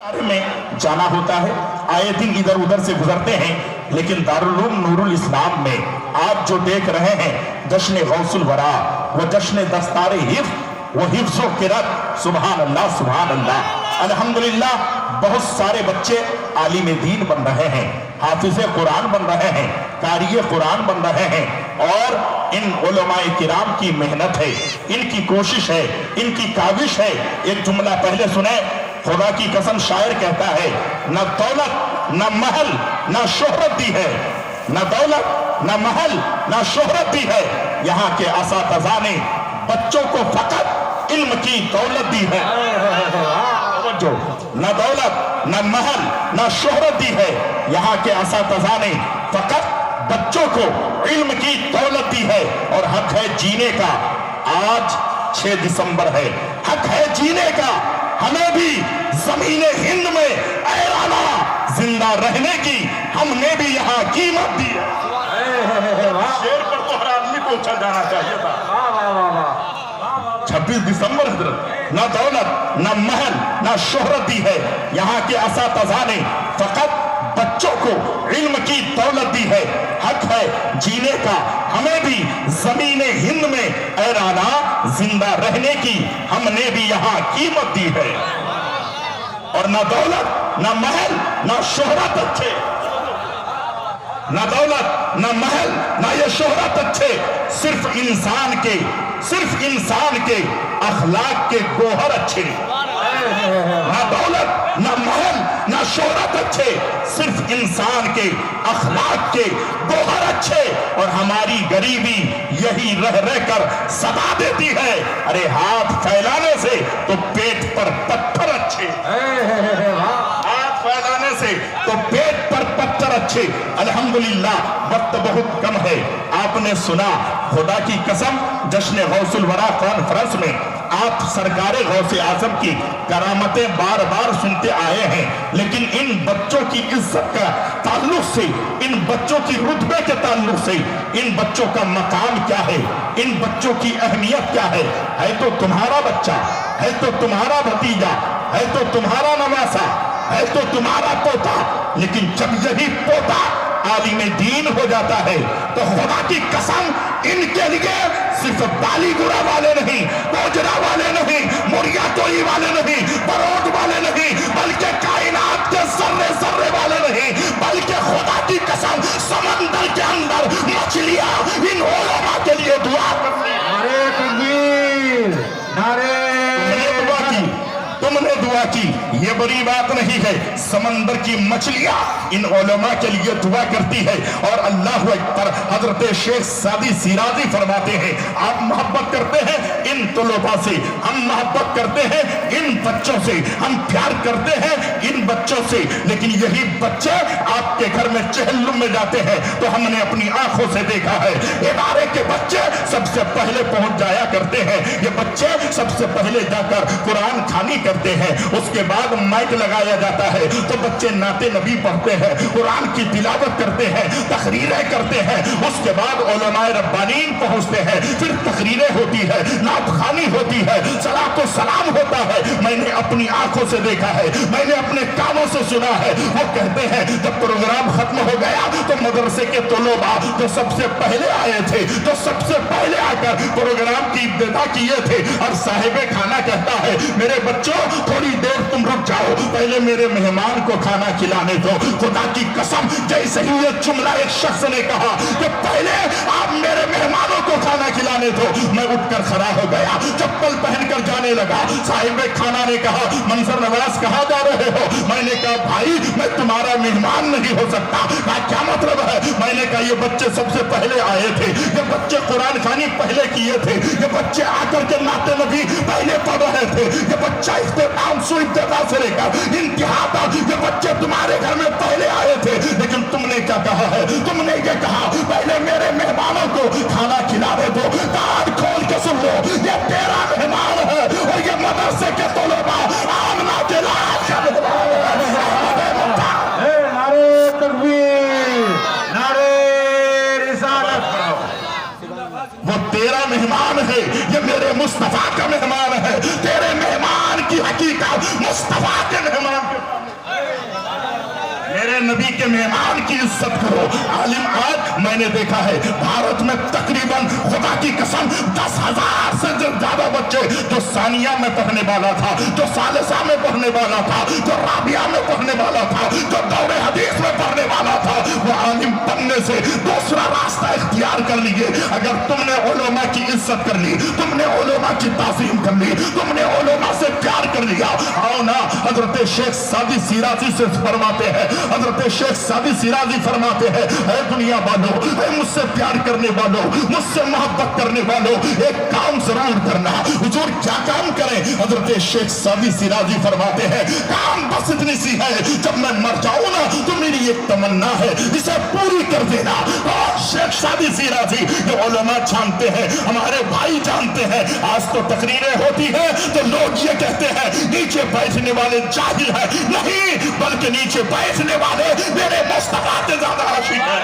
में जाना होता है, आए दिन इधर उधर से गुजरते हैं, लेकिन दारुल उलूम नूरुल इस्लाम में आप जो देख रहे हैं जश्न गौसुल वरा व जश्न दस्तारे हिफ्ज़ व हिफ्ज़ व क़िराअत, सुभान अल्लाह अल्हम्दुलिल्लाह। बहुत सारे बच्चे आलिम दीन बन रहे हैं, हाफिज़ कुरान बन रहे हैं, कारी कुरान बन रहे हैं, और इन उलमाए किराम की मेहनत है, इनकी कोशिश है, इनकी काविश है। एक जुमला पहले सुने, खुदा की कसम शायर कहता है, न दौलत न महल न शोहरत दी है, न दौलत न महल न शोहरत दी है, यहाँ के असातिज़ा ने बच्चों को फकत इल्म की दौलत दी है। जो न दौलत न महल न शोहरत दी है, यहाँ के असातिज़ा ने फकत बच्चों को इल्म की दौलत दी है। और हक है जीने का, आज 6 दिसंबर है, हक है जीने का, हमें भी ज़मीने हिंद में ऐलाना जिंदा रहने की हमने भी यहाँ कीमत दी है। शेर पर तो हर आदमी को उछल जाना चाहिए था। 26 दिसंबर हजरत, न दौलत न महल न शोहरत दी है, यहाँ के असातिज़ा ने फकत बच्चों को इल्म की दौलत दी है। हक है जीने का, हमें भी ज़मीने हिंद में ऐराना जिंदा रहने की हमने भी यहाँ कीमत दी है। और न दौलत न महल न शोहरत अच्छे, न दौलत न महल न ये शोहरत अच्छे, सिर्फ इंसान के अखलाक के गोहर अच्छे। न दौलत न महल न शोहरत अच्छे, सिर्फ इंसान के अखलाक के गोहर अच्छे। और हमारी गरीबी यही रह रह कर सदा देती है, अरे हाथ फैलाने से तो पेट पर पत्थर अच्छे, हाथ फैलाने से तो पेट पर पत्थर अच्छे। अल्हम्दुलिल्लाह वक्त बहुत कम है। आपने सुना, खुदा की कसम, जश्न गौसुल वरा कॉन्फ्रेंस में आप सरकारे गौसे आजम की करामतें बार बार सुनते आए हैं, लेकिन इन बच्चों की इज्जत का ताल्लुक से, इन बच्चों की रुतबे के ताल्लुक से, इन बच्चों का मकाम क्या है, इन बच्चों की अहमियत क्या है तो तुम्हारा बच्चा, है तो तुम्हारा भतीजा, है तो तुम्हारा नवासा, है तो तुम्हारा पोता, लेकिन जब यही पोता आलिम दीन हो जाता है तो खुदा की कसम इनके लिए सिर्फ बालीगुड़ा वाले नहीं, गोजरा वाले नहीं, मुरिया तोई वाले नहीं, बरोड वाले नहीं, बल्कि कायनात के सर्रे सर्रे वाले नहीं, बल्कि खुदा की कसम समंदर के अंदर मछलियां इन उलमा के लिए दुआ करती हैं। नारे तकबीर, नारे तुमने दुआ की, ये बड़ी बात नहीं है। समंदर की मछलियां इन उलमा के लिए दुआ करती है। और अल्लाह अकबर, हजरत शेख सादी सिराजी फरमाते हैं, आप मोहब्बत करते हैं इन तलबा से, हम मोहब्बत करते हैं इन बच्चों से, हम प्यार करते हैं इन बच्चों से, लेकिन यही बच्चे आपके घर में चहल्लुम में जाते हैं तो हमने अपनी आंखों से देखा है, इदारे के बच्चे सबसे पहले पहुंच जाया करते हैं। ये बच्चे सबसे पहले जाकर कुरान खानी करते हैं, उसके बाद माइक लगाया जाता है तो बच्चे नाते नबी पढ़ते हैं, कुरान की तिलावत करते हैं, तकरीरें करते हैं, उसके बाद उलमाए रब्बानीन पहुंचते हैं, फिर तकरीरें होती है, नात खानी होती है, सलातो सलाम होता है। मैंने अपनी आंखों से देखा है, मैंने अपने कानों से सुना है। वो कहते हैं जब प्रोग्राम खत्म हो गया तो मदरसे के तलबा जो सबसे पहले आए थे, जो सबसे पहले आकर प्रोग्राम की इब्तिदा किए थे, और साहिबे खाना कहता है, मेरे बच्चों थोड़ी देर तुम रुक जाओ, पहले मेरे मेहमान को खाना खिलाने दो। खुदा की कसम, जैसे ही ये जुमला एक शख्स ने कहा कि पहले आप मेरे मेहमानों को खाना खिलाने दो, मैं उठकर खड़ा हो गया, चप्पल पहनकर जाने लगा। साहिबे खाना ने कहा, मंजर नवाज कहाँ जा रहे हो? मैंने कहा, भाई मैं तुम्हारा मेहमान नहीं हो सकता। कहा, क्या मतलब है? मैंने कहा, ये बच्चे सबसे पहले आए थे, ये बच्चे कुरान खानी पहले किए थे, ये बच्चे आकर के नाते नबी पहले पढ़ रहे थे, ये बच्चा इख्तिताम से इब्तिदा से लेकर इंतहा तक ये बच्चे तुम्हारे घर में पहले आए थे, लेकिन तुमने क्या कहा है? तुमने ये कहा पहले मेरे मेहमानों को खाना खिलाने दो। कान खोल के सुन लो, ये तेरा मेहमान है और ये मदरसे के तलबा आमना के लाश का मेहमान है। नारे तकबीर, नारे रिसालत। वो तेरा मेहमान है, ये मेरे मुस्तफा का मेहमान है। तेरे मेहमान की हकीकत मुस्तफा के मेहमान के नबी के मेहमान की इज्जत करो। आलिम, आज मैंने देखा है भारत में तकरीबन खुदा की कसम 10,000 से ज्यादा बच्चे, जो सानिया में पढ़ने वाला था, जो सालिसा में पढ़ने वाला था, जो राबिया में पढ़ने वाला था, जो दौरे हदीस में पढ़ने वाला था, वो आलिम बनने से दूसरा रास्ता इख्तियार कर लिए। अगर तुमने उलमा की इज्जत कर ली, तुमने उलमा की ताज़ीम कर ली, तुमने उलमा से प्यार कर लिया, आओ ना हजरत शेख सादी सिराजी से फरमाते हैं, हजरत शेख सादी सिराजी फरमाते हैं, ऐ दुनिया वालों, ऐ मुझसे प्यार करने वालों, मुझसे मोहब्बत करने वालों, एक काम जरूर करना। हुजूर क्या काम करें? हजरत शेख सादी सिराजी फरमाते हैं, काम बस इतनी सी है, जब मैं मर जाऊं ना तो मेरी एक तमन्ना है, इसे पूरी कर देना। और शेख सादी सिराजी जो उलमा जानते हैं, हमारे भाई जानते हैं, आज तो तकरीरें होती है तो लोग ये कहते हैं नीचे बैठने वाले जाहिल है, नहीं बल्कि नीचे बैठने वाले मेरे मुस्तफा से ज्यादा आशिक है।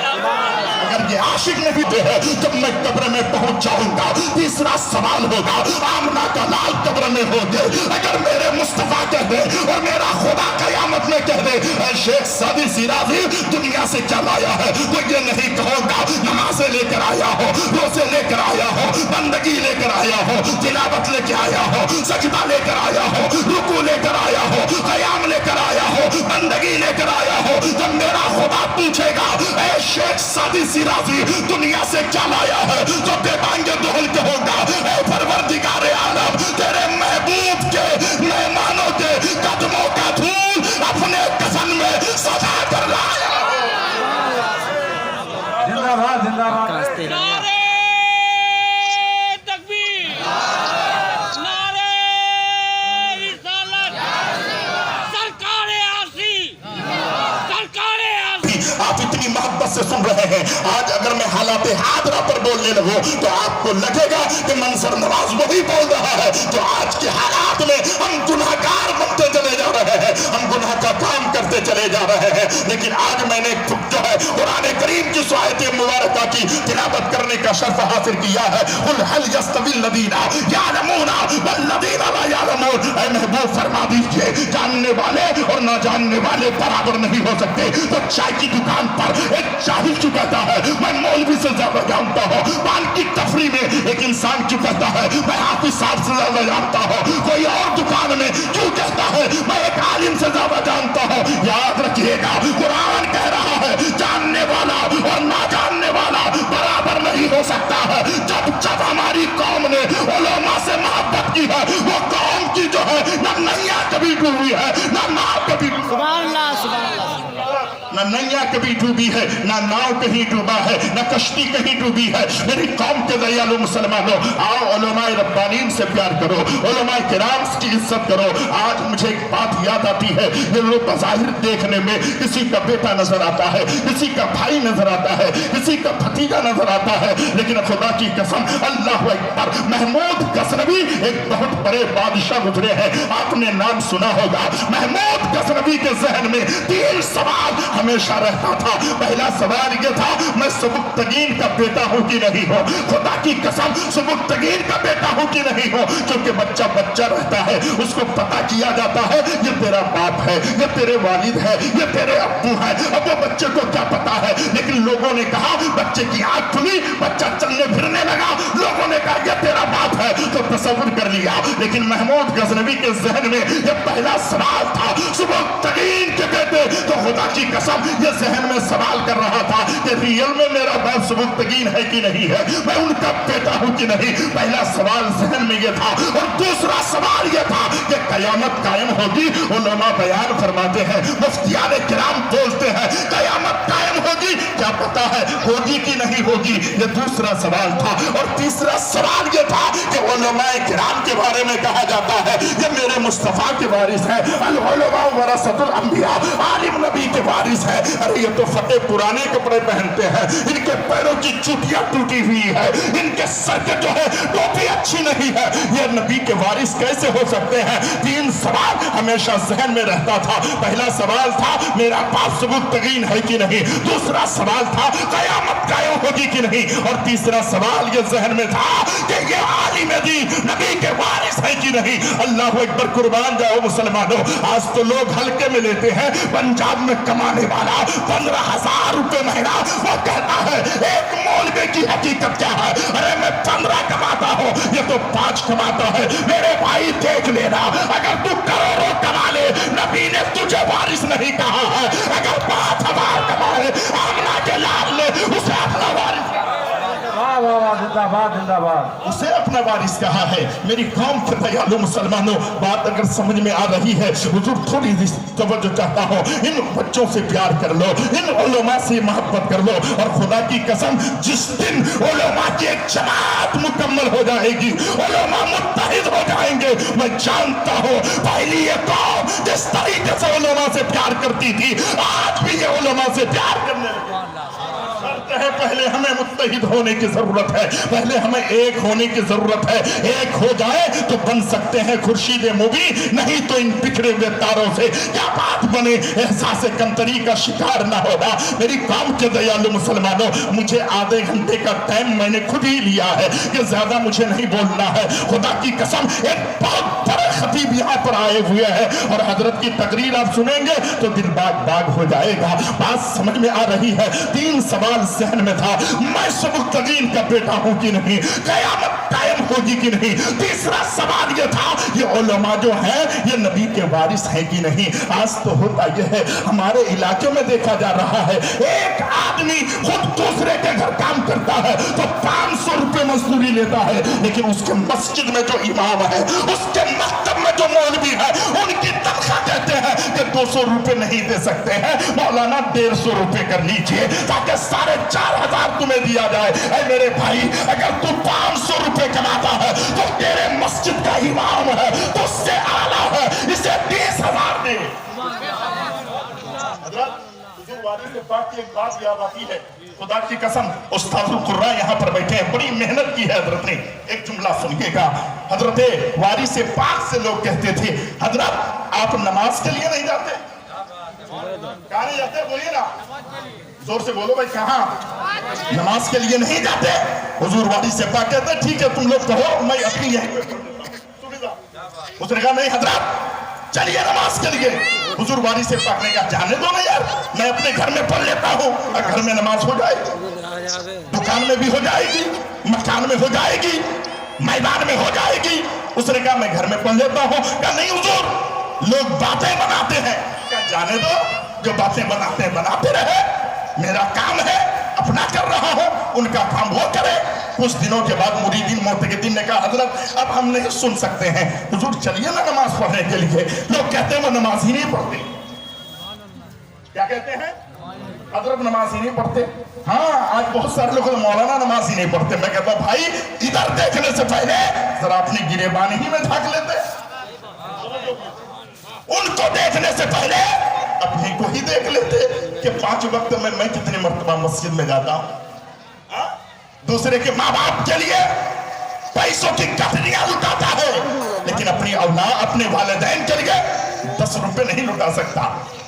अगर ये आशिक नहीं है, जब मैं कब्र में पहुंच जाऊंगा, तीसरा सवाल होगा, आमना का लाल कब्र में हो गए, अगर मेरे मुस्तफा कह दे और मेरा खुदा कयामत में कह दे शेख सादी सिराजी दुनिया से क्या लाया है, तो ये नहीं कहूंगा नमाज़ें लेकर आया हो, रोज़े लेकर आया हो, बंदगी लेकर आया हो, तिलावत लेकर आया हो, सजदा लेकर आया हो, रुकू लेकर आया हो, कयाम लेकर आया हो, बंदगी लेकर आया हो। जब मेरा खुदा पूछेगा ऐ शेख सादी सिराजी दुनिया से क्या लाया है, तो देवांगे दुहल कहूंगा ऐ परवरदिगारे आलम, तेरे महबूब के मेहमानों के कदमों का धूल अपने कफन में सजा कर लाया। जिंदाबाद जिंदाबाद। नारे तकबीर, नारे रिसालत, सरकारे आसी, सरकारे आसी। आप इतनी मोहब्बत से सुन रहे हैं, आज अगर मैं हालात हादरा पर बोलने लगूं तो आपको लगेगा कि मंसर नवाज वही बोल रहा है जो आज के हालात में हम गुनाहगार बनते चले जा रहे हैं, हम गुनाह का काम करते चले जा रहे हैं। लेकिन आज मैंने जो है कुरान करीम की आयत मुबारका की तिलावत करने का शर्फ हासिल किया है। कुल हल यस्तविल लदीना यालमूना वल्लदीना ला यालमून, ऐ महबूब फरमा दीजिए जानने वाले और ना जानने वाले बराबर नहीं हो सकते। तो चाय की दुकान पर एक जाहिल चुकाता है मैं मौलवी से ज्यादा जानता हूँ, पान की तफरी में एक इंसान चुकाता है मैं हाफिज साहब से ज्यादा जानता हूँ, कोई और दुकान में क्यों कहता है मैं एक आलिम से ज्यादा जानता हूँ। याद रखिएगा कुरान कह रहा है जानने वाला और ना जानने वाला बराबर नहीं हो सकता है। जब जब हमारी कौम ने उलमा से मोहब्बत की है, वो कौम की जो है ना नैया कभी डूबी है ना नाव कभी ना नैया कभी डूबी है ना नाव कहीं डूबा है ना कश्ती कहीं डूबी है। मेरी कौम के दयालु मुसलमानों, आओ उलमाए रब्बानीन से प्यार करो, उलमाए किराम की इज्जत करो। आज मुझे एक बात याद आती है, ये लोग बज़ाहिर देखने में किसी का बेटा नजर आता है, किसी का भाई नजर आता है, किसी का भतीजा नजर आता है, लेकिन खुदा की कसम अल्लाह अकबर, महमूद गजनवी एक बहुत बड़े बादशाह गुजरे हैं, आपने नाम सुना होगा। महमूद गजनवी के जहन में 3 सवाल हमेशा रहता था। पहला सवाल यह था मैं सुबुक्तगीन का बेटा हूं कि नहीं हूं। खुदा की कसम सुबुक्तगीन का बेटा हूं कि नहीं हूं, क्योंकि बच्चा बच्चा रहता है, उसको पता किया जाता है ये तेरा बाप है, ये तेरे वालिद है, ये तेरे अब्बू है। अब वो बच्चे को क्या पता है, लेकिन लोगों ने कहा बच्चे की आंख खुली, बच्चा चलने फिरने लगा, लोगों ने कहा ये तेरा बाप है, तो तसव्वुर कर लिया। लेकिन महमूद गजनवी के जहन में ये पहला सवाल था सुबुक्तगीन के बेटे, तो खुदा की कसम ये जहन में सवाल कर रहा था कि रियल में मेरा बाप सुबुक्तगीन है कि नहीं है, मैं उनका बेटा हूं कि नहीं। पहला सवाल जहन में ये था। और दूसरा सवाल ये था कि कयामत कायम होगी। उलमा बयान फरमाते हैं, मुफ्तियाने किराम बोलते हैं कयामत कायम होगी, क्या पता है होगी कि नहीं होगी, ये दूसरा सवाल था। और तीसरा सवाल ये था कि उलमाए किराम के बारे में कहा जाता है ये मेरे मुस्तफा के वारिस है, अल उलमा वरसतुल अंबिया, आलिम नबी के वारिस है। अरे ये तो फटे पुराने कपड़े पहनते हैं, इनके पैरों की चुटियां टूटी हुई है, इनके सर के जो है टोपी अच्छी नहीं है, ये नबी के वारिस कैसे हो सकते हैं। 3 सवाल हमेशा जहन में रहता था। पहला सवाल था मेरा बाप सुबुक्तगीन है कि नहीं, दूसरा सवाल था कयामत कायम होगी कि नहीं, और तीसरा सवाल ये जहन में था कि ये आलिम दीन नबी के वारिस है कि नहीं। अल्लाह अकबर, कुर्बान जाओ मुसलमानों। आज तो लोग हल्के में लेते हैं, पंजाब में कमाने वाला 15,000 रुपए महीना, वो कहता है एक मौलवी की हकीकत क्या है, अरे मैं 15 कमाता हूँ, ये तो 5 कमाता है। मेरे भाई देख लेना, अगर तू करोड़ों कमा ले, नबी ने तुझे वारिस नहीं कहा है। अगर 5,000 कमाए आमना के लाल ने उसे अपना वारिस, वाह वाह वाह, जिंदाबाद जिंदाबाद, उसे अपना वारिस कहा है। मेरी कौम के दयालु मुसलमानों, बात अगर समझ में आ रही है, हुजूर थोड़ी तवज्जो चाहता हूँ। इन बच्चों से प्यार कर लो, इन उलमा से मोहब्बत कर लो, और खुदा की कसम जिस दिन उलमा की एक जमात मुकम्मल हो जाएगी, उलमा मुत्तहिद हो जाएंगे, मैं जानता हूँ पहली ये कौम जिस तरीके से उलमा से प्यार करती थी, आज भी ये उलमा से प्यार करने लगी। है पहले हमें मुत्तहिद होने की जरूरत है, पहले हमें एक होने की जरूरत है। एक हो जाए तो बन सकते हैं खुर्शीद मुबी, नहीं तो इन बिखरे हुए तारों से क्या बात बने, एहसास कमतरी का शिकार ना होगा। मेरी कौम के दयालु मुसलमानों, मुझे आधे घंटे का टाइम मैंने खुद ही लिया है कि ज्यादा मुझे नहीं बोलना है। खुदा की कसम एक बहुत बड़े खतीब यहाँ पर आए हुए हैं, और हजरत की तकरीर आप सुनेंगे तो दिल बाग बाग हो जाएगा। बात समझ में आ रही है। 3 सवाल जहन में था, मैं सबुक्तगीन का बेटा हूं कि नहीं, कयामत कायम होगी कि नहीं। तीसरा सवाल ये था, ये उलमा जो है ये नबी के वारिस है कि नहीं। आज तो होता यह है, हमारे इलाके में देखा जा रहा है, एक आदमी खुद दूसरे के घर काम करता है तो 500 रुपए मजदूरी लेता है, लेकिन उसके मस्जिद में जो इमाम है, उसके मकतब में जो मौलवी है, उनकी तनख्वाह कहते हैं कि 200 रुपए नहीं दे सकते हैं, मौलाना 150 रुपए कर लीजिए ताकि 4,500 तुम्हें दिया जाए। ऐ मेरे भाई, अगर तू 500 रुपए कमाता है तो तेरे मस्जिद का इमाम है तो उससे आला है, इसे 30,000 दे। एक बात याद आती है, खुदा की कसम, उस्तादुल कुर्रा यहाँ पर बैठे हैं, बड़ी मेहनत की है हजरत ने। एक जुमला सुनिएगा, हजरत वारिस पाक से लोग कहते थे, हजरत आप नमाज के लिए नहीं जाते? कहाँ नहीं जाते, बोलिए ना, जोर से बोलो भाई, कहाँ नमाज के लिए नहीं जाते? हुजूर वारिस पाक कहते ठीक है तुम लोग कहो, मैं अपनी यहीं सुविधा। उसने कहा नहीं हजरत चलिए नमाज के लिए। हुजूर वारिस पाक ने कहा जाने दो ना यार, मैं अपने घर में पढ़ लेता हूँ, और घर में नमाज हो जाएगी, दुकान में भी हो जाएगी, मकान में हो जाएगी, मैदान में हो जाएगी। उसने कहा मैं घर में पढ़ लेता हूँ। कहा नहीं हुजूर लोग बातें बनाते हैं। क्या जाने दो, जो बातें बनाते हैं बनाते रहे, मेरा काम है अपना कर रहा हूं, उनका काम वो करे। कुछ दिनों के बाद मुरीदीन मोतक़िदीन ने कहा हजरत अब हम नहीं सुन सकते हैं, हुजूर चलिए ना नमाज पढ़ने के लिए। लोग कहते हैं वो नमाज ही नहीं पढ़ते। क्या कहते हैं? हजरत नमाज ही नहीं पढ़ते। हाँ आज बहुत सारे लोग मौलाना नमाज ही नहीं पढ़ते। मैं कहता भाई इधर देखने से पहले जरा अपनी गिरेबानी ही में झांक लेते, उनको देखने से पहले अपने को ही देख लेते कि 5 वक्त में मैं कितनी मर्तबा मस्जिद में जाता हूं। दूसरे के माँ बाप के लिए पैसों की कटरियां लुटाता है, लेकिन अपनी औलाद अपने वालिदैन के लिए 10 रुपए नहीं लुटा सकता।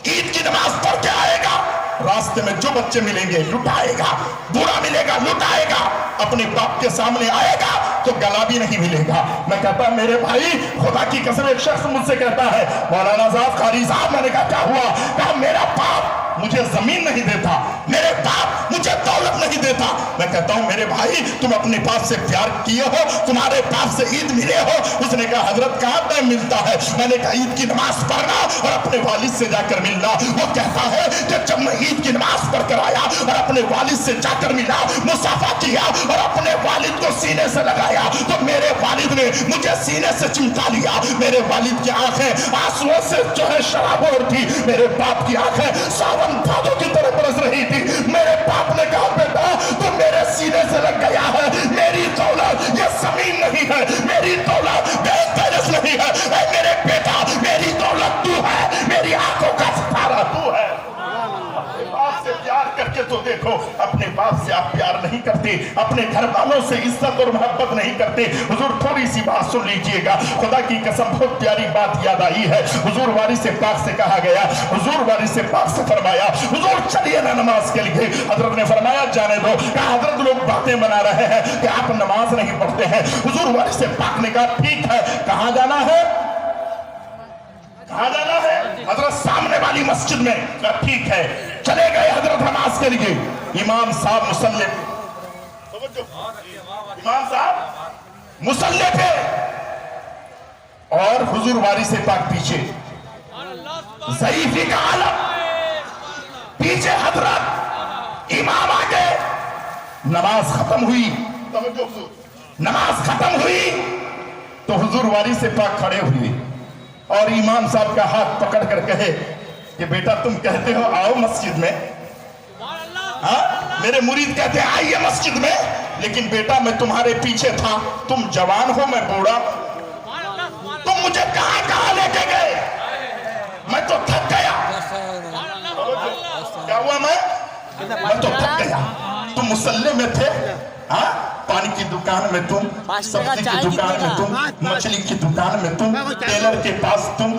ईद की नमाज पढ़ के आएगा, रास्ते में जो बच्चे मिलेंगे लुटाएगा, बुरा मिलेगा लुटाएगा, अपने बाप के सामने आएगा तो गला भी नहीं मिलेगा। मैं कहता मेरे भाई खुदा की कसम, एक शख्स मुझसे कहता है मौलाना साहब कारी साहब, मैंने कहा क्या हुआ? कहा मेरा बाप मुझे जमीन नहीं देता, मेरे बाप मुझे दौलत नहीं देता। मैं कहता हूं मेरे भाई तुम अपने बाप से प्यार किए हो, तुम्हारे बाप से ईद मिले हो? उसने कहा हजरत कहां टाइम मिलता है? मैंने कहा ईद की नमाज पढ़ना और अपने वालिद से जाकर मिलना। वो कहता है कि जब मैं ईद की नमाज पढ़कर आया और अपने वालिद से जाकर मिला, मुसाफा किया और अपने वालिद को सीने से लगाया, तो मेरे वालिद ने मुझे सीने से चिमटा लिया। मेरे वालिद की आंखें आंसुओं से जो है शराबोर थी, मेरे बाप की आंखें सावन भादों की तरह बरस रही थी। मेरे बाप ने कहा बेटा तो मेरे सीने से लग गया है, मेरी दौलत ये जमीन नहीं है, मेरी दौलत बैंक बैलेंस नहीं है। ऐ मेरे बेटा मेरी दौलत तू है, मेरी आंखों का सितारा तू है। अपने बाप से प्यार करके तो देखो, अपने बाप से आप प्यार नहीं करते, अपने घर वालों से इज्जत और मोहब्बत नहीं करते। हुजूर थोड़ी सी बात सुन लीजिएगा, खुदा की कसम बहुत प्यारी बात याद आई है। हुजूर वारिस पाक से कहा गया, हुजूर वारिस पाक से फरमाया हुजूर चलिए ना नमाज के लिए। हजरत ने फरमाया जाने दो। कहा हजरत लोग बातें बना रहे हैं कि आप नमाज नहीं पढ़ते हैं। हुजूर वारिस पाक ने कहा ठीक है, कहां जाना है? کہاں جانا ہے؟ حضرت سامنے والی مسجد میں. ٹھیک ہے. چلے گئے حضرت نماز کے لیے. امام صاحب مصلی امام صاحب مصلی پہ اور حضور وارث پاک پیچھے. ضعیفی کا عالم پیچھے حضرت امام آگے. نماز ختم ہوئی. نماز ختم ہوئی تو حضور وارث پاک کھڑے ہوئے اور امام صاحب کا ہاتھ پکڑ کر کہے کہ بیٹا تم کہتے ہو آؤ مسجد میں, ہاں میرے مرید کہتے ہیں آئیے مسجد میں, لیکن بیٹا میں تمہارے پیچھے تھا, تم جوان ہو میں بوڑھا, تم مجھے کہاں کہاں لے کے گئے, میں تو تھک گیا. کیا ہوا میں تو تھک گیا. تم مصلی میں تھے, ہاں پانی کی دکان میں تم, سبزی کی دکان میں تم, مچھلی کی دکان میں تم, ٹیلر کے پاس تم,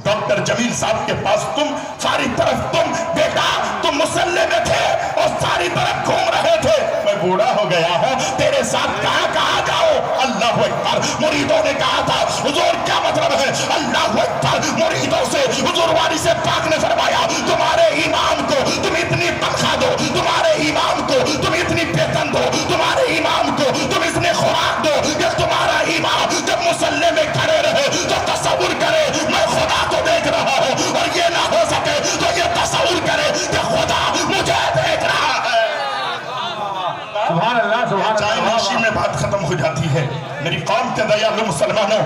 ڈاکٹر جمیل صاحب کے پاس تم, ساری طرف تم. بیٹا تم مصلی میں تھے اور ساری طرف گھوم رہے تھے, میں بوڑھا ہو گیا ہوں, تیرے ساتھ کہاں کہاں جاؤ. اللہ اکبر. مریدوں نے کہا تھا حضور کیا مطلب ہے؟ اللہ اکبر. مریدوں سے حضور وارث پاک نے فرمایا تمہارے امام کو تم اتنی تنخواہ دو, تمہارے امام کو تم اتنی ویتن دو, تمہارے امام کو تم اتنے خوراک دو کہ تمہارا امام جب مصلی میں کھڑے رہے تو تصور کرے میں خدا کو دیکھ رہا ہوں, اور یہ نہ ہو سکے تو یہ تصور کرے کہ خدا مجھے دیکھ رہا ہے. سبحان اللہ سبحان چائے نوشی میں بات ختم ہو جاتی ہے. میری قوم کے دیالو مسلمانوں,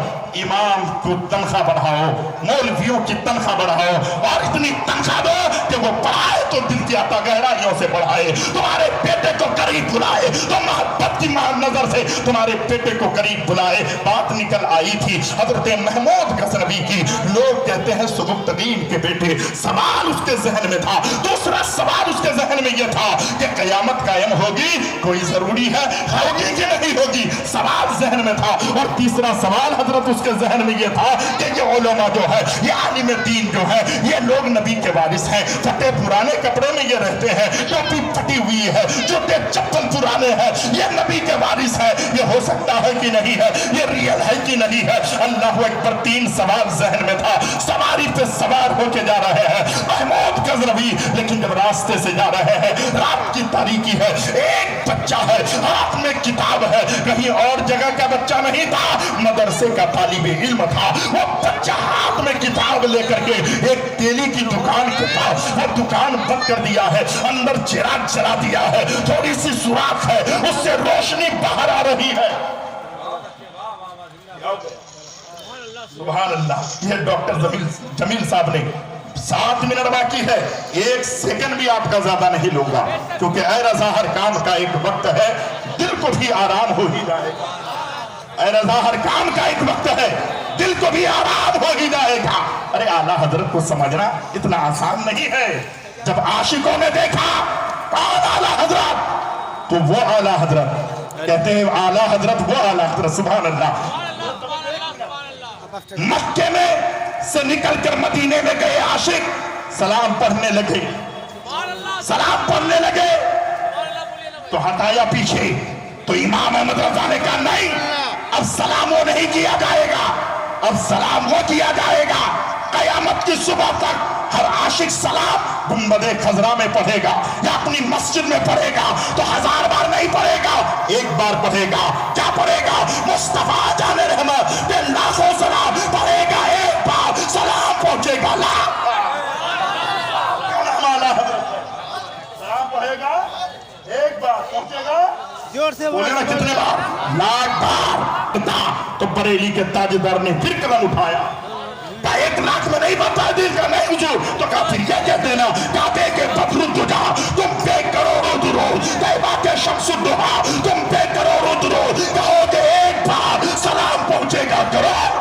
امام کو تنخواہ بڑھاؤ, مولویوں کی تنخواہ بڑھاؤ, اور اتنی تنخواہ دو کہ وہ پڑھائے تو دل کی عطا گہرائیوں سے پڑھائے, تمہارے بیٹے کو قریب بلائے, تو محبت کی نظر سے تمہارے بیٹے کو قریب بلائے. بات نکل آئی تھی حضرت محمود غزنوی کی. لوگ کہتے ہیں سبکتگین کے بیٹے. سوال اس کے ذہن میں تھا, دوسرا سوال اس کے ذہن میں یہ تھا کہ قیامت قائم ہوگی, کوئی ضروری ہے ہوگی کہ نہیں ہوگی, سوال ذہن میں تھا. اور تیسرا سوال حضرت اس کے ذہن میں یہ تھا کہ یہ علماء جو ہے, یہ عالم دین جو ہے, یہ لوگ نبی کے وارث ہیں. پھٹے پرانے کپڑے میں یہ رہتے ہیں, ٹوپی پھٹی ہوئی ہے, جوتے چپل پرانے ہیں, یہ نبی کے وارث ہیں. یہ ہو سکتا ہے کہ نہیں ہے, یہ ریئل ہے کہ نہیں ہے. اللہ اکبر. تین سوال ذہن میں تھا. سواری پہ سوار ہو کے جا رہے ہیں محمود غزنوی, لیکن جب راستے سے جا رہے ہیں رات کی تاریکی ہے, ایک بچہ ہے, ہاتھ میں کتاب ہے, کہیں اور جگہ کا بچہ نہیں تھا, مدرسے کا طالب علم تھا. وہ بچہ ہاتھ میں کتاب لے کر کے ایک تیلی کی دکان کے پاس, وہ دکان بند کر دیا ہے, اندر چراغ جلا دیا ہے, تھوڑی سی سوراخ ہے, اس سے روشنی باہر آ رہی ہے. سبحان اللہ. یہ ڈاکٹر جمیل صاحب نے 7 منٹ باقی ہے, 1 سیکنڈ بھی آپ کا زیادہ نہیں لوں گا, کیونکہ اے رضا ہر کام کا ایک وقت ہے, دل کو بھی آرام ہو ہی جائے گا. اے رضا ہر کام کا ایک وقت ہے, دل کو بھی آرام ہو ہی جائے گا. ارے اعلیٰ حضرت کو سمجھنا اتنا آسان نہیں ہے. جب عاشقوں نے دیکھا کون اعلیٰ حضرت, تو وہ اعلیٰ حضرت کہتے ہیں, اعلیٰ حضرت وہ اعلیٰ حضرت. سبحان اللہ. مکے میں سے نکل کر مدینے میں گئے عاشق, سلام پڑھنے لگے, سلام پڑھنے لگے تو ہٹایا پیچھے. تو امام احمد رضا نے کہا نہیں, اب سلام وہ نہیں کیا جائے گا, اب سلام وہ کیا جائے گا قیامت کی صبح تک. ہر عاشق سلام گنبد خضرا میں پڑھے گا یا اپنی مسجد میں پڑھے گا تو 1000 بار نہیں پڑھے گا, 1 بار پڑھے گا. کیا پڑھے گا؟ مصطفیٰ جان رحمت پہ لاکھوں سلام پڑھے گا, 1 بار سلام پہنچے گا. سلام پڑھے گا, 1 بار پہنچے گا. زور سے بولے نا کتنے بار؟ 1,00,000 بار. تو بریلی کے تاجدار نے پھر قدم اٹھایا. 1 لاکھ میں نہیں بتا دل کا نہیں حضور, تو کہا پھر یہ کہتے نا کعبے کے بدر الدجا تم پہ کروڑوں درود, طیبہ کے شمس الدہا تم پہ کروڑوں درود, کہو کہ 1 بار سلام پہنچے گا کروڑ.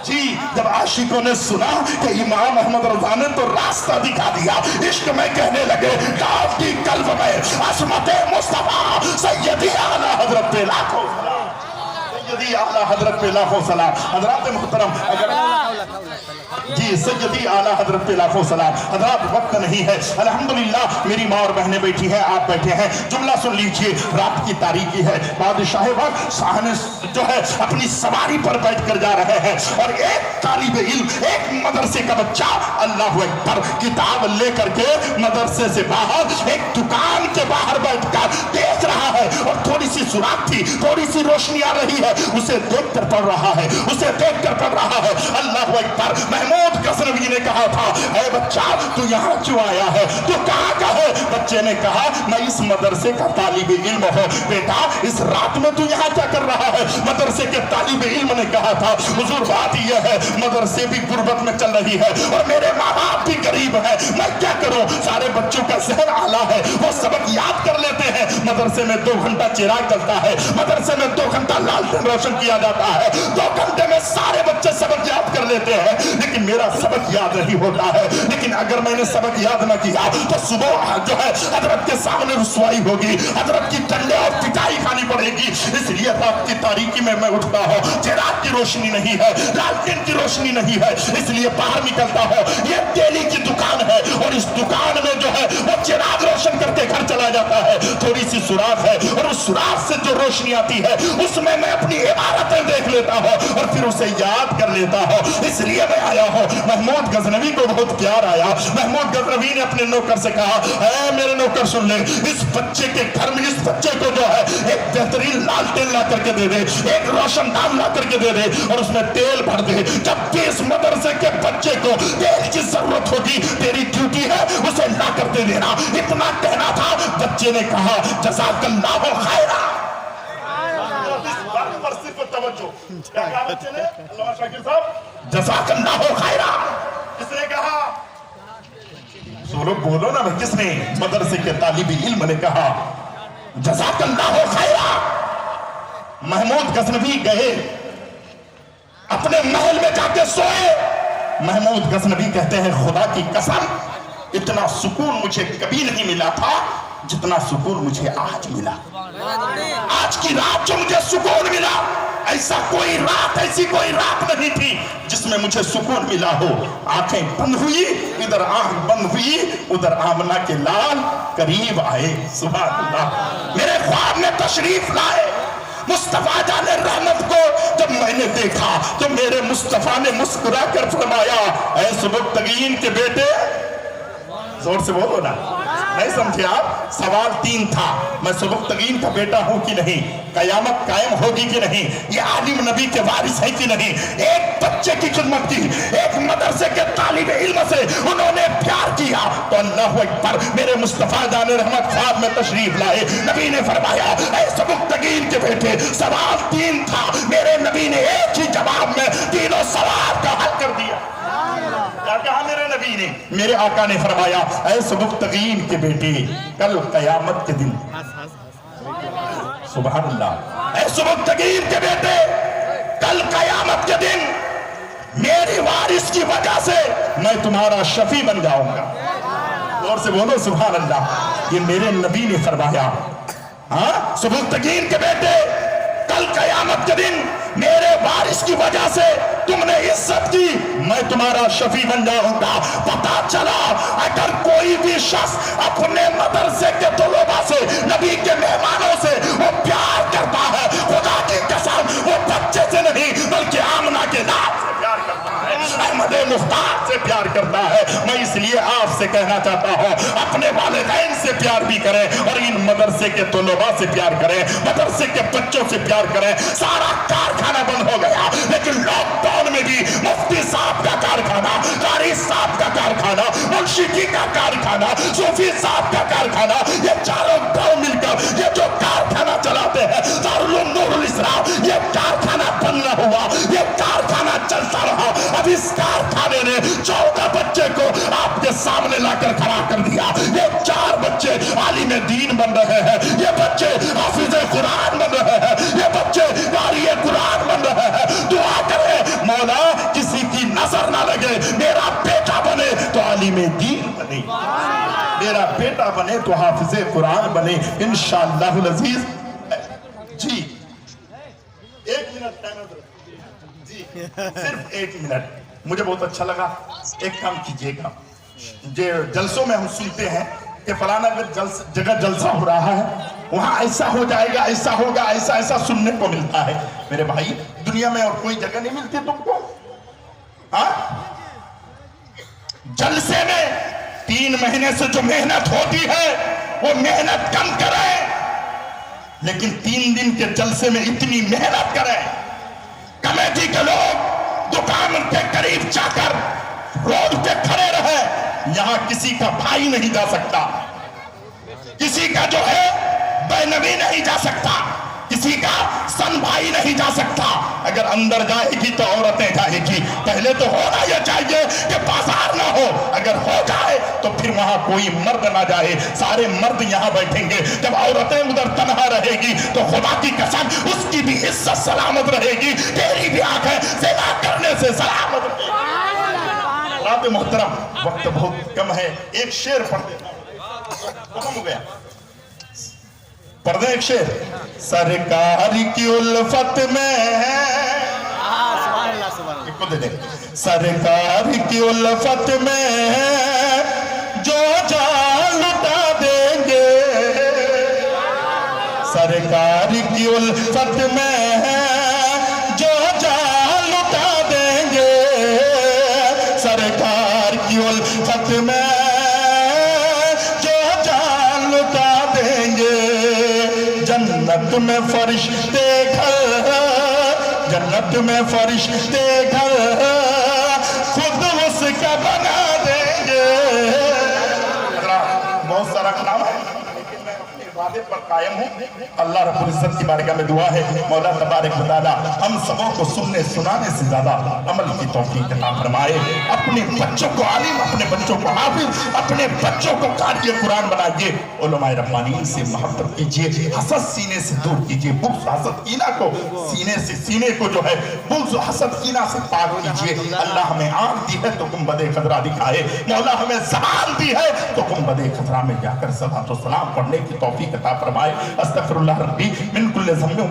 جی جب عاشقوں نے سنا کہ امام احمد رضا نے تو راستہ دکھا دیا, عشق میں کہنے لگے ڈال کی قلب میں عظمت مصطفیٰ سیدی اعلیٰ حضرت پہ لاکھوں سلام, سیدی اعلیٰ حضرت پہ لاکھوں سلام. حضرات محترم, اگر जी सैयदी आला हजरत पे लाखों सलाम। हजरत वक्त नहीं है, अल्हम्दुलिल्लाह मेरी माँ और बहनें बैठी हैं, आप बैठे हैं, जुमला सुन लीजिए। रात की तारीकी है, बादशाह वक्त साहने जो है अपनी सवारी पर बैठ कर जा रहे हैं और एक तालिब इल्म, एक मदरसे का बच्चा अल्लाह अकबर किताब लेकर के मदरसे से बाहर एक दुकान के बाहर बैठकर देख रहा है और थोड़ी सी सुराख थी, थोड़ी सी रोशनी आ रही है, उसे देख कर पढ़ रहा है, उसे देख कर पढ़ रहा है। अल्लाह अकबर। महमूद गजनवी ने कहा था, ऐ बच्चा तू यहाँ क्यों आया है, तू कहाँ का है? बच्चे ने कहा मैं इस मदरसे का तालिब इल्म हूँ। बेटा इस रात में तू यहाँ क्या कर रहा है? मदरसे के तालिब इल्म ने कहा था, हुजूर बात यह है मदरसे भी गुर्बत में चल रही है और मेरे माँ बाप भी गरीब है, मैं क्या करूँ? सारे बच्चों का जहन आला है, वो सबक याद कर लेते हैं। मदरसे में 2 घंटा चिराग जलता है, मदरसे में 2 घंटा लालटेन रोशन किया जाता है, 2 घंटे में सारे बच्चे सबक याद कर लेते हैं, लेकिन मेरा सबक याद नहीं होता है। लेकिन अगर मैंने सबक याद न किया तो सुबह जो है हजरत के सामने रुसवाई होगी, हजरत की डंडे और पिटाई खानी पड़ेगी। इसलिए रात की तारीकी में मैं उठता हूँ, चिराग की रोशनी नहीं है, लालटेन की रोशनी नहीं है, इसलिए बाहर निकलता हूँ। ये तेली की दुकान है और इस दुकान में जो है वो चिराग रोशन करके घर चला जाता है। थोड़ी सी सुराख है और उस सुराख से जो रोशनी आती है उसमें मैं अपनी इबारतें देख लेता हूँ और फिर उसे याद कर लेता हूँ। इसलिए मैं आया हूँ। महमूद गजनवी को बहुत प्यार आया। महमूद गजनवी ने अपने नौकर से कहा, ऐ मेरे नौकर सुन ले, इस बच्चे के घर में इस बच्चे को जो है एक बेहतरीन लालटेन ला करके दे दे, एक रोशनदान ला करके दे दे और उसमें तेल भर दे। जब भी इस मदरसे के बच्चे को तेल की जरूरत होगी तेरी ड्यूटी है उसे ला कर दे देना। इतना कहना था। बच्चे ने कहा जज़ाकल्लाहु खैरा। क्या कहा बच्चे ने? अल्लामा शाकिर साहब जज़ाकल्लाहु खैरा। किसने कहा? बोलो ना भाई, किसने? मदरसे के तालिबी इल्म ने कहा जज़ाकल्लाहु खैरा। महमूद गजनवी गए, अपने महल में जाके सोए। महमूद गजनवी कहते हैं खुदा की कसम इतना सुकून मुझे कभी नहीं मिला था जितना सुकून मुझे आज मिला। आज की रात जो मुझे सुकून मिला, ऐसा कोई रात, ऐसी कोई रात नहीं थी जिसमें मुझे सुकून मिला हो। आंखें बंद हुई, इधर आंख बंद हुई, उधर आमना के लाल करीब आए। सुभान अल्लाह। मेरे ख्वाब में तशरीफ लाए मुस्तफा जाने रहमत को। जब मैंने देखा तो मेरे मुस्तफा ने मुस्कुरा कर फरमाया, ऐ सुबुक्तगीन के बेटे, जोर से बोलो ना, नहीं समझे आप? सवाल 3 था, मैं सुबुक्तगीन का बेटा हूं कि नहीं, कयामत कायम होगी कि नहीं, ये आलिम नबी के वारिस है कि नहीं। एक बच्चे की खिदमत की, एक मदरसे के तालिबे इल्म से उन्होंने प्यार किया तो अल्लाहु अकबर। मेरे मुस्तफा जाने रहमत ख्वाब में तशरीफ लाए। नबी ने फरमाया, ऐ सुबुक्तगीन के बेटे, सवाल 3 था, मेरे नबी ने एक ही जवाब में तीनों सवाल का हल कर दिया। क्या कहा मेरे नबी ने? मेरे आका ने फरमाया, ऐ सुबुक्तगीन के बेटे, कल कयामत के दिन, सुभान अल्लाह, ऐ सुबुक्तगीन के बेटे, कल कयामत के दिन मेरी वारिस की वजह से मैं तुम्हारा शफी बन जाऊंगा। और से बोलो सुभान अल्लाह। ये मेरे नबी ने फरमाया। हाँ, सुबुक्तगीन के बेटे, कल कयामत के दिन मेरे वारिस की वजह से तुमने इज्जत की, मैं तुम्हारा शफी बन जाऊंगा। पता चला अगर कोई भी शख्स अपने मदरसे के तलबा से, नबी के मेहमानों से वो प्यार करता है, खुदा की कसम वो बच्चे से नहीं बल्कि आमना के नाम से प्यार करता है, अहमद मुख्तार से प्यार करता है। मैं इसलिए आपसे कहना चाहता हूँ, अपने वालिदैन से प्यार भी करें और इन मदरसे के तलबा से प्यार करें, मदरसे के बच्चों से प्यार करें। सारा कारखाना बंद हो गया, लेकिन लॉकडाउन में भी मुफ्ती साहब का कारखाना, कारी साहब का कारखाना, मुंशी जी का कारखाना, सूफी साहब का कारखाना, ये चारों गांव मिलकर ये जो कारखाना चलाते हैं, दारुल नूरुल इस्लाम, ये कारखाना बंद न हुआ, ये कारखाना चलता रहा। अब इस कारखाने ने 14 बच्चे को आपके सामने लाकर खड़ा कर दिया। ये 4 बच्चे आलिम दीन बन रहे हैं, ये बच्चे हाफिज कुरान बन रहे हैं, ये बच्चे कारी कुरान बन रहे हैं। दुआ करें मौला किसी की नजर ना लगे, मेरा बेटा बने तो आलिम दीन बने, मेरा बेटा बने तो हाफिज कुरान बने इंशाअल्लाहुल अजीज। जी 1 मिनट जी, सिर्फ 1 मिनट। मुझे बहुत अच्छा लगा। एक काम कीजिएगा, जो जलसों में हम सुनते हैं कि फलाना जगह जलसा हो रहा है, वहां ऐसा हो जाएगा, ऐसा होगा, ऐसा ऐसा सुनने को मिलता है। मेरे भाई, दुनिया में और कोई जगह नहीं मिलती तुमको। हाँ, जलसे में 3 महीने से जो मेहनत होती है वो मेहनत कम करें, लेकिन 3 दिन के जलसे में इतनी मेहनत करें। कमेटी के लोग दुकान के करीब जाकर रोड पे खड़े रहे। यहां किसी का भाई नहीं जा सकता, किसी का जो है बैनवी नहीं जा सकता, किसी का सन भाई नहीं जा सकता। अगर अंदर जाएगी तो औरतें जाएगी। पहले तो होना यह चाहिए कि बाजार ना हो, अगर हो जाए तो फिर वहां कोई मर्द ना जाए, सारे मर्द यहां बैठेंगे। जब औरतें उधर तन्हा रहेगी तो खुदा की कसम उसकी भी इज्जत सलामत रहेगी, तेरी भी आंखें ज़िना करने से सलामत रहेगी। रात मोहतरम, वक्त बहुत कम है, एक शेर पढ़ देता हूं। खत्म हो गया, पढ़ दे एक शेर। सरकार की उल्फत में इसको दे दे। सरकार की उल्फत में जो जान लुटा देंगे, सरकार की उल्फत में जो जान लुटा देंगे, सरकार की उल्फत में जो जान लुटा देंगे। जन्नत में फरिश्ते घर, जन्नत में फरिश्ते घर खुद उसका बना देंगे। बहुत सारा काम है, लेकिन मैं अपने वादे पर कायम हूँ। अल्लाह रब्बुल इज्जत की बारगाह में दुआ है, मौला तबारक व तआला हम सबों को सुनने सुनाने से ज्यादा अमल की तौफीक अता फरमाए। अपने बच्चों को आलिम, अपने बच्चों को हाफिज, अपने बच्चों को कारी कुरान बनाइए। उलमाए रब्बानीन से मोहब्बत कीजिए, हसद सीने से दूर कीजिए, बुग़्ज़ हसद कीना को सीने को जो है बुग़्ज़ हसद कीना से पाक कीजिए। अल्लाह हमें आँख दी है तो गुंबदे खतरा दिखाए, मौला हमें ज़बान दी है तो गुंबदे खतरा में जाकर सलातो सलाम पढ़ने की तौफीक अता फरमाए। अस्तगफिरुल्लाह रब्बी मिन कुल्लि ज़ंबिन